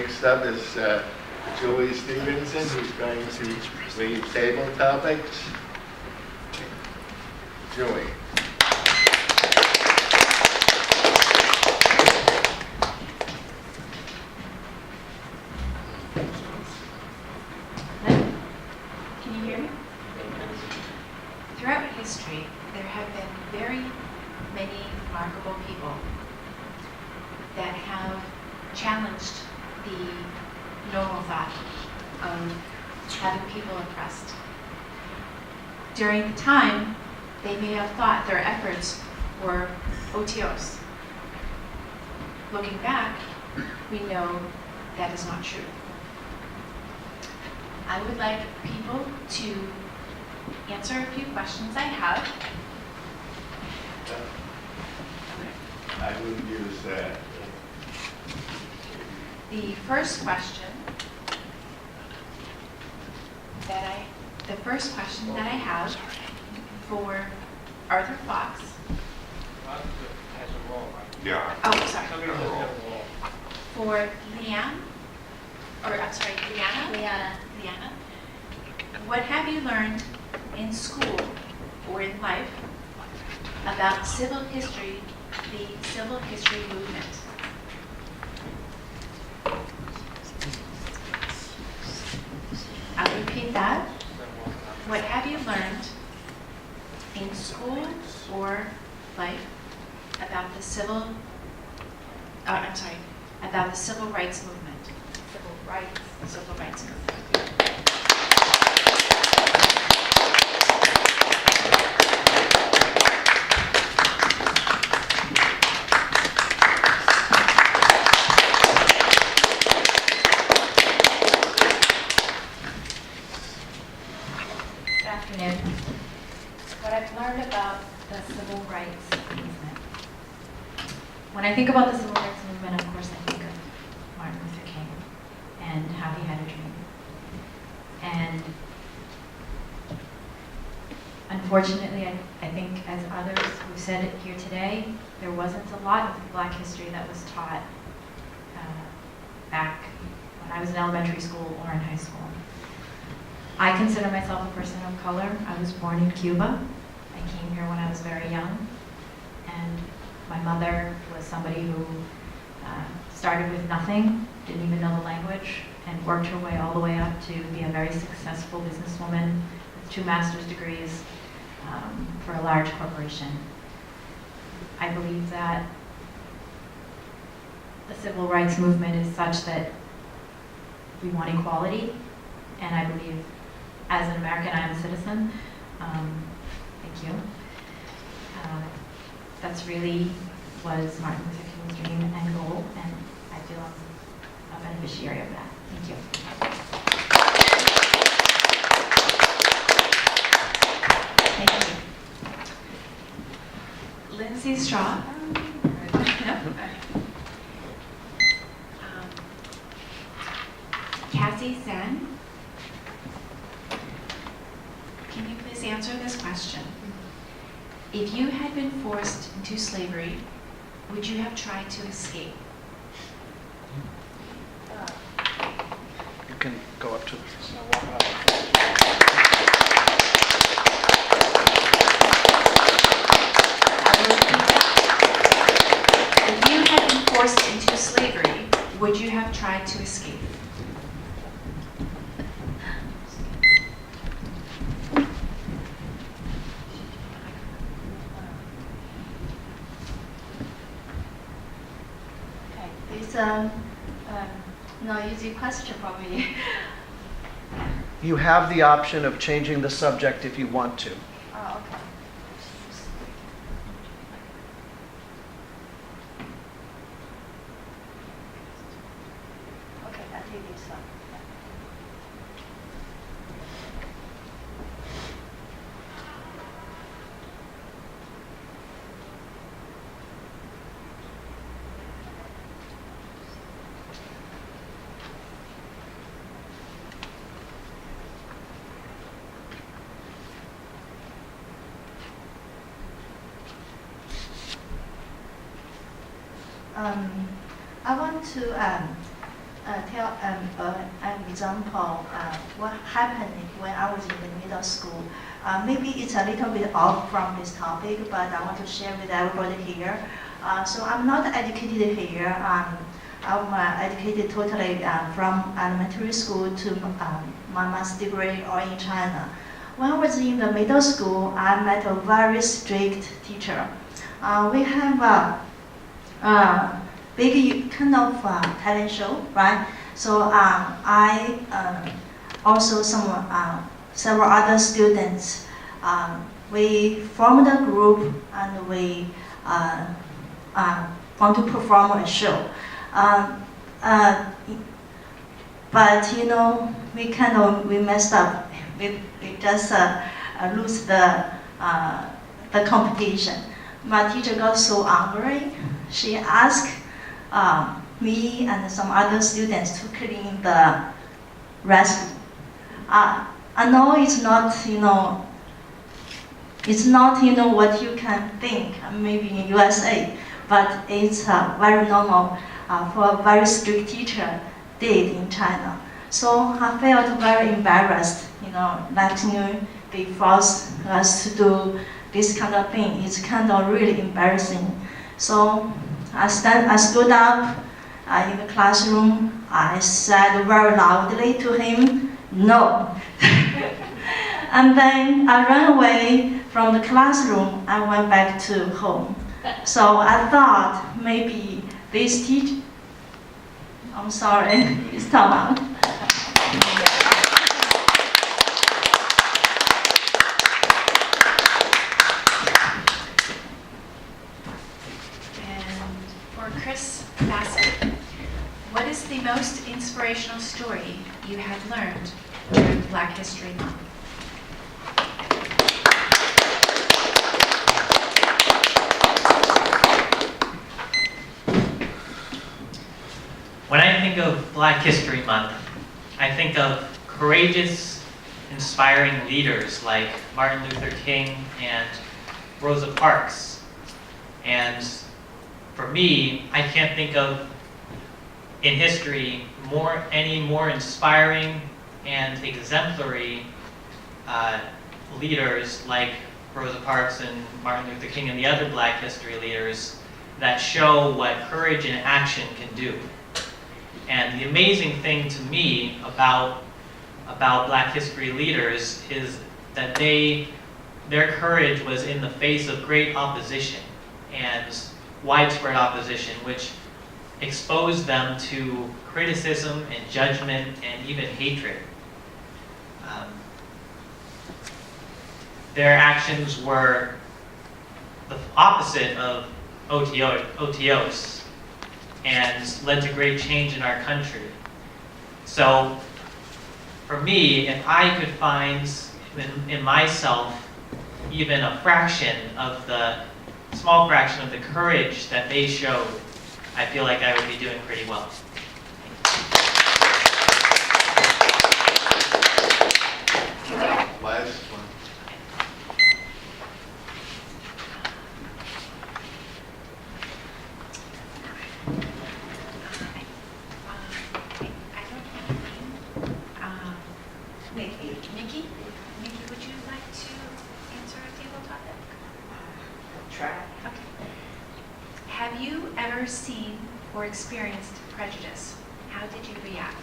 Next up is Julie Stevenson, who's going to lead table topics. Julie. Can you hear me? Throughout history, there have been very many remarkable people that have challenged the normal thought of having people oppressed. During the time, they may have thought their efforts were otiose. Looking back, we know that is not true. I would like people to answer a few questions I have. I would use that. The first question that I have for Arthur Fox. Yeah. Oh, sorry. For Liana. What have you learned in school or in life about civil history, the civil history movement? I'll repeat that. What have you learned in school or life about the civil rights movement? Civil rights movement. Good afternoon. What I've learned about the civil rights movement. When I think about the civil rights movement, of course I think of Martin Luther King and how he had a dream. And unfortunately, I think as others who've said it here today, there wasn't a lot of Black history that was taught back when I was in elementary school or in high school. I consider myself a person of color. I was born in Cuba. I came here when I was very young. And my mother was somebody who started with nothing, didn't even know the language, and worked her way all the way up to be a very successful businesswoman with 2 master's degrees for a large corporation. I believe that the civil rights movement is such that we want equality, and I believe as an American, I am a citizen. Thank you. That's really was Martin Luther King's dream and goal, and I feel I'm a beneficiary of that. Thank you. Thank you. Lindsay Straw. Cassie Sen. Can you please answer this question? If you had been forced into slavery, would you have tried to escape? You can go up to this. If you had been forced into slavery, would you have tried to escape? It's not easy question for me. You have the option of changing the subject if you want to. Oh, okay. Okay, I take this one. I want to tell an example what happened when I was in the middle school. Maybe it's a little bit off from this topic, but I want to share with everybody here. So I'm not educated here. I'm educated totally from elementary school to my master's degree or in China. When I was in the middle school, I met a very strict teacher. We have a big kind of talent show, right? So I also several other students, we formed a group and we want to perform a show. But you know, we messed up. We just lose the competition. My teacher got so angry. She asked me and some other students to clean the restroom. I know it's not, what you can think, maybe in USA, but it's very normal for a very strict teacher did in China. So I felt very embarrassed, they forced us to do this kind of thing. It's kind of really embarrassing. So I stood up in the classroom. I said very loudly to him, "No." And then I ran away from the classroom. I went back to home. So I thought maybe this teacher, I'm sorry, it's Tama. What is the most inspirational story you have learned during Black History Month? When I think of Black History Month, I think of courageous, inspiring leaders like Martin Luther King and Rosa Parks. And for me, I can't think of in history any more inspiring and exemplary leaders like Rosa Parks and Martin Luther King and the other Black history leaders that show what courage and action can do. And the amazing thing to me about Black history leaders is that their courage was in the face of great opposition and widespread opposition, which exposed them to criticism and judgment and even hatred. Their actions were the opposite of OTOs and led to great change in our country. So for me, if I could find in myself even a small fraction of the courage that they showed, I feel like I would be doing pretty well. Last one. Nikki, would you like to answer a table topic? Try. Okay. Have you ever seen or experienced prejudice? How did you react?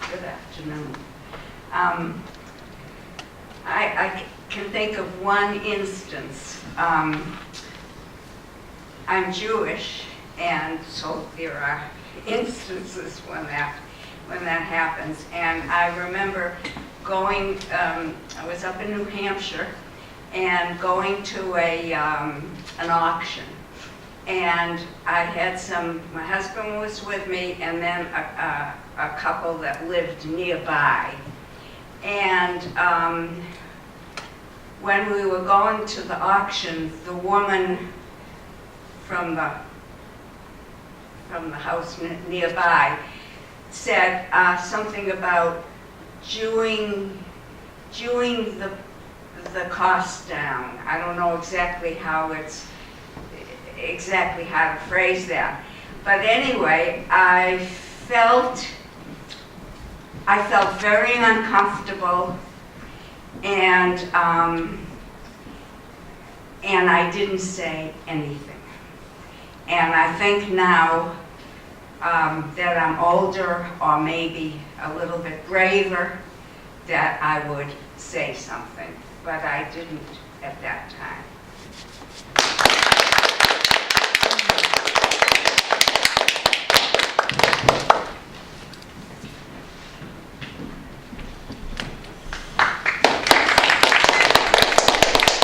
Good afternoon. I can think of one instance. I'm Jewish, and so there are instances when that happens. And I remember going. I was up in New Hampshire, and going to an auction. And I had my husband was with me, and then a couple that lived nearby. And when we were going to the auction, the woman from the from the house nearby said something about Jewing the cost down. I don't know exactly how to phrase that. But anyway, I felt very uncomfortable, and I didn't say anything. And I think now that I'm older, or maybe a little bit braver, that I would say something, but I didn't at that time.